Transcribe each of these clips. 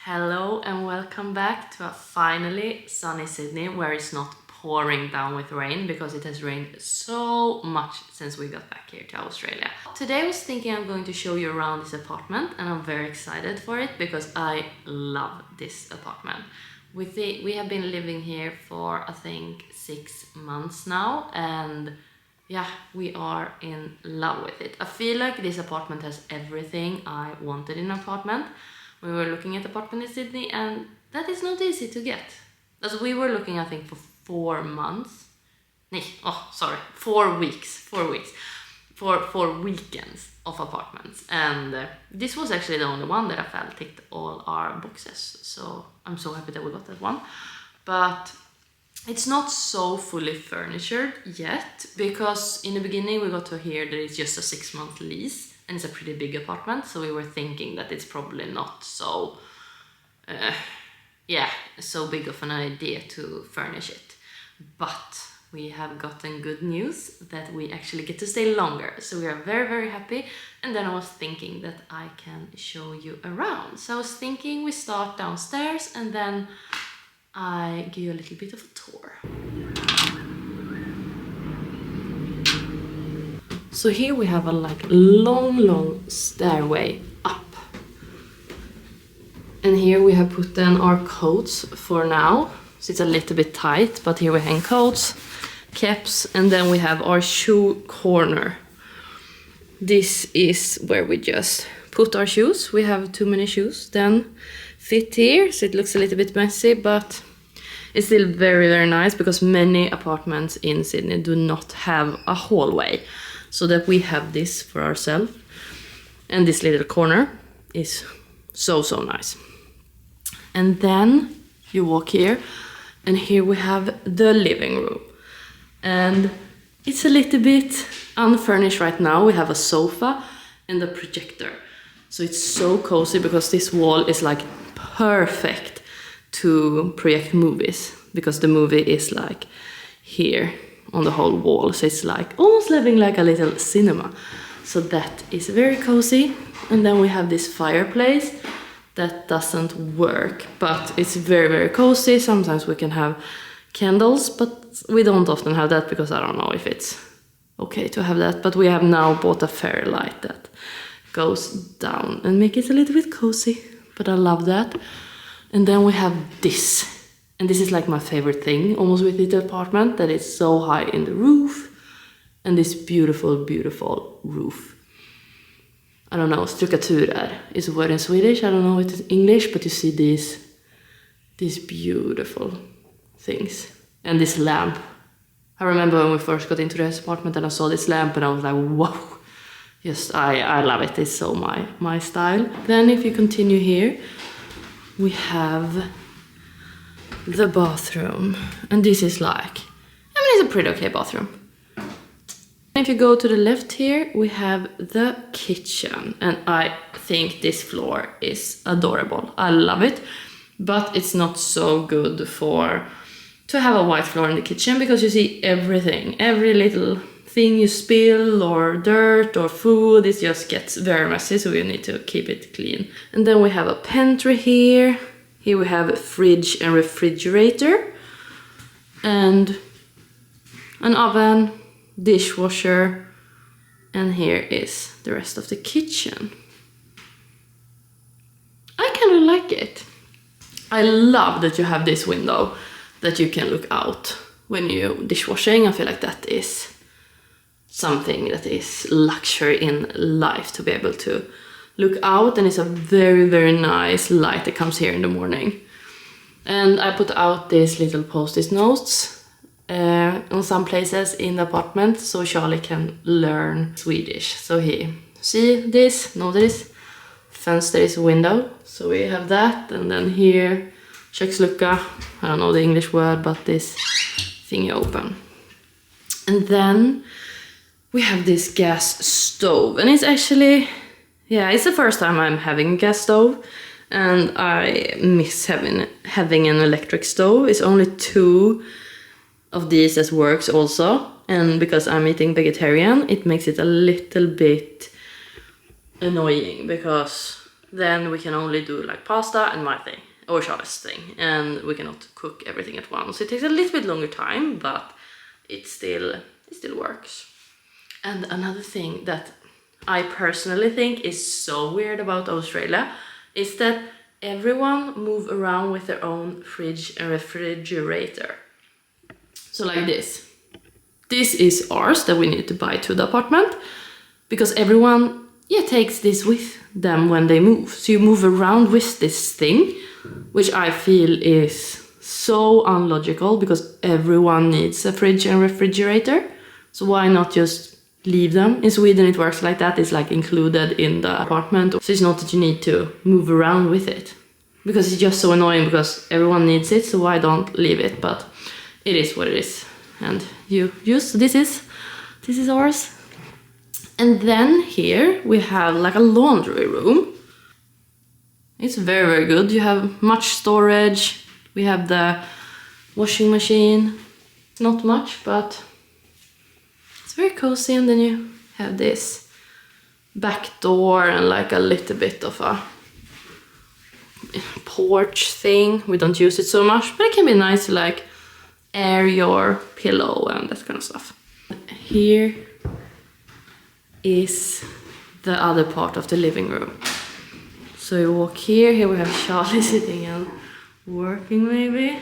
Hello and welcome back to a finally sunny Sydney where it's not pouring down with rain because it has rained so much since we got back here to Australia. Today I was thinking I'm going to show you around this apartment and I'm very excited for it because I love this apartment. We have been living here for I think 6 months now and yeah, we are in love with it. I feel like this apartment has everything I wanted in an apartment. We were looking at apartment in Sydney and that is not easy to get. As we were looking I think for 4 months. 4 weeks. 4 weeks. For 4 weekends of apartments. And this was actually the only one that I felt ticked all our boxes. So I'm so happy that we got that one. But it's not so fully furnished yet because in the beginning we got to hear that it's just a 6-month lease. And it's a pretty big apartment, so we were thinking that it's probably not so, so big of an idea to furnish it. But we have gotten good news that we actually get to stay longer. So we are very, very happy. And then I was thinking that I can show you around. So I was thinking we start downstairs and then I give you a little bit of a tour. So here we have a long stairway up. And here we have put in our coats for now. So it's a little bit tight, but here we hang coats, caps, and then we have our shoe corner. This is where we just put our shoes. We have too many shoes. Then fit here, so it looks a little bit messy, but it's still very, very nice because many apartments in Sydney do not have a hallway. So that we have this for ourselves. And this little corner is so nice. And then you walk here and here we have the living room. And it's a little bit unfurnished right now. We have a sofa and a projector. So it's so cozy because this wall is like perfect to project movies. Because the movie is like here on the whole wall, so it's like almost living like a little cinema. So that is very cozy. And then we have this fireplace that doesn't work, but it's very, very cozy. Sometimes we can have candles, but we don't often have that because I don't know if it's okay to have that. But we have now bought a fairy light that goes down and make it a little bit cozy, but I love that. And then we have this. And this is like my favorite thing, almost with the apartment, that it's so high in the roof. And this beautiful, beautiful roof. I don't know, stuckatur is a word in Swedish. I don't know it in English, but you see these beautiful things. And this lamp. I remember when we first got into this apartment and I saw this lamp and I was like, whoa. Just, I love it. It's so my style. Then if you continue here, we have the bathroom, and this is like, it's a pretty okay bathroom. If you go to the left here, we have the kitchen, and I think this floor is adorable. I love it, but it's not so good to have a white floor in the kitchen because you see everything, every little thing you spill or dirt or food, it just gets very messy, so we need to keep it clean. And then we have a pantry here. Here we have a fridge and refrigerator and an oven, dishwasher, and here is the rest of the kitchen. I kind of like it. I love that you have this window that you can look out when you're dishwashing. I feel like that is something that is luxury in life, to be able to look out, and it's a very, very nice light that comes here in the morning. And I put out these little post-it notes on some places in the apartment so Charlie can learn Swedish. So here, see this, know this, fönster is a window, so we have that. And then here, kökslucka, I don't know the English word, but this thing you open. And then we have this gas stove, and it's actually, it's the first time I'm having a gas stove, and I miss having an electric stove. It's only 2 of these that works also, and because I'm eating vegetarian, it makes it a little bit annoying because then we can only do like pasta and my thing, or Charlotte's thing, and we cannot cook everything at once. It takes a little bit longer time, but it still works. And another thing that I personally think is so weird about Australia is that everyone move around with their own fridge and refrigerator. So like this. This is ours that we need to buy to the apartment because everyone takes this with them when they move. So you move around with this thing, which I feel is so unlogical because everyone needs a fridge and refrigerator. So why not just leave them? In Sweden it works like that. It's like included in the apartment. So it's not that you need to move around with it. Because it's just so annoying because everyone needs it, so why don't leave it? But it is what it is. And you use, this is ours. And then here we have like a laundry room. It's very, very good. You have much storage. We have the washing machine. Not much, but it's very cozy. And then you have this back door and like a little bit of a porch thing. We don't use it so much, but it can be nice to like air your pillow and that kind of stuff. Here is the other part of the living room. So you walk here we have Charlie sitting and working maybe.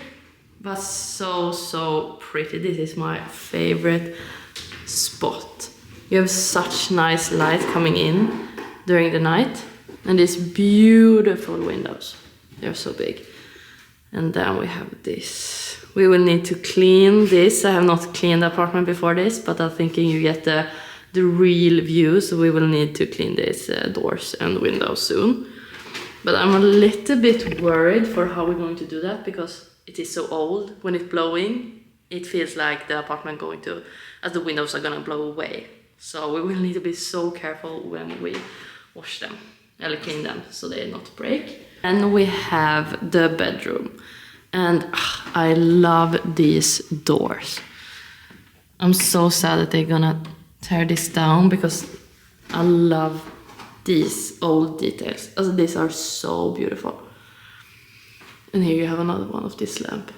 But so pretty. This is my favorite spot. You have such nice light coming in during the night. And these beautiful windows. They're so big. And then we have this. We will need to clean this. I have not cleaned the apartment before this, but I'm thinking you get the real view, so we will need to clean these doors and windows soon. But I'm a little bit worried for how we're going to do that because it is so old. When it's blowing, it feels like the apartment as the windows are gonna blow away. So we will need to be so careful when we wash them, or clean them, so they not break. And we have the bedroom. And I love these doors. I'm so sad that they're gonna tear this down because I love these old details. These are so beautiful. And here you have another one of this lamp.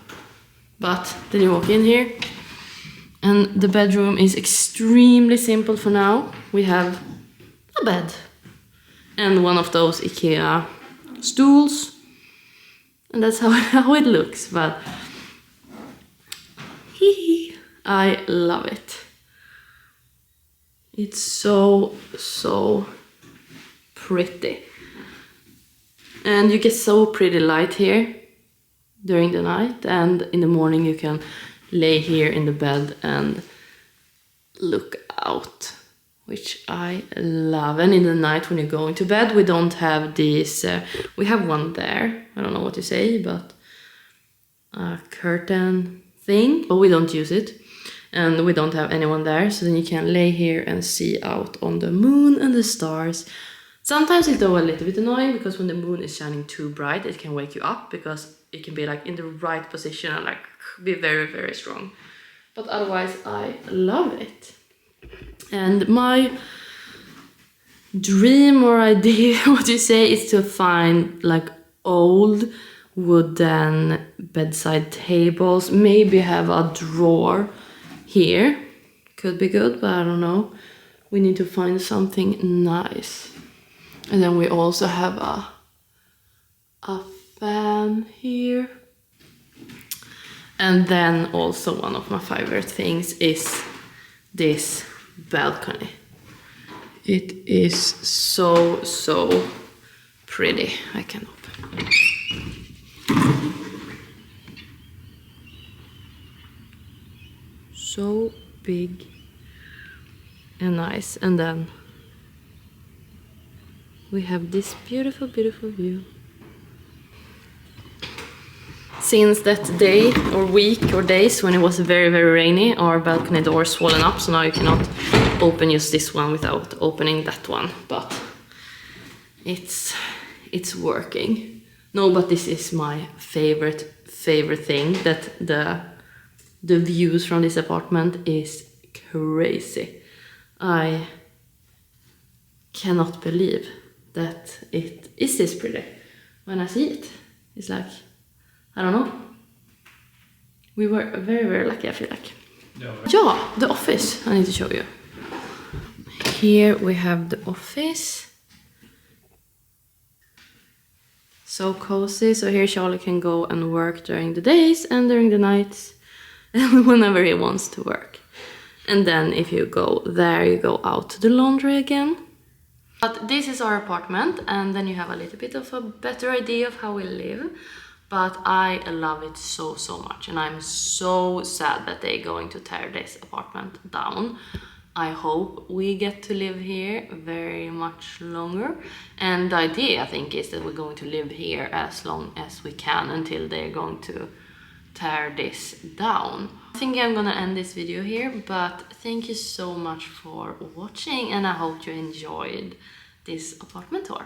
But then you walk in here and the bedroom is extremely simple for now. We have a bed and one of those IKEA stools. And that's how it looks, but I love it. It's so pretty. And you get so pretty light here during the night, and in the morning you can lay here in the bed and look out, which I love. And in the night when you're going to bed, we don't have these, we have one there, I don't know what to say, but a curtain thing, but we don't use it. And we don't have anyone there, so then you can lay here and see out on the moon and the stars. Sometimes it's though a little bit annoying because when the moon is shining too bright, it can wake you up because it can be like in the right position and like be very, very strong. But otherwise, I love it. And my dream or idea, what you say, is to find like old wooden bedside tables, maybe have a drawer here. Could be good, but I don't know. We need to find something nice. And then we also have a fan here. And then also one of my favorite things is this balcony. It is so pretty. I can open. So big and nice. And then we have this beautiful view. Since that day or week or days when it was very rainy, our balcony door swollen up, so now you cannot open just this one without opening that one, but it's working. No, but this is my favorite thing, that the views from this apartment is crazy. I cannot believe that it is this pretty when I see it. It's like, I don't know. We were very, very lucky, I feel like. Yeah, the office, I need to show you. Here we have the office. So cozy, so here Charlie can go and work during the days and during the nights and whenever he wants to work. And then if you go there, you go out to the laundry again. But this is our apartment, and then you have a little bit of a better idea of how we live. But I love it so, so much, and I'm so sad that they're going to tear this apartment down. I hope we get to live here very much longer, and the idea, I think, is that we're going to live here as long as we can until they're going to tear this down. I think I'm gonna end this video here, but thank you so much for watching, and I hope you enjoyed this apartment tour.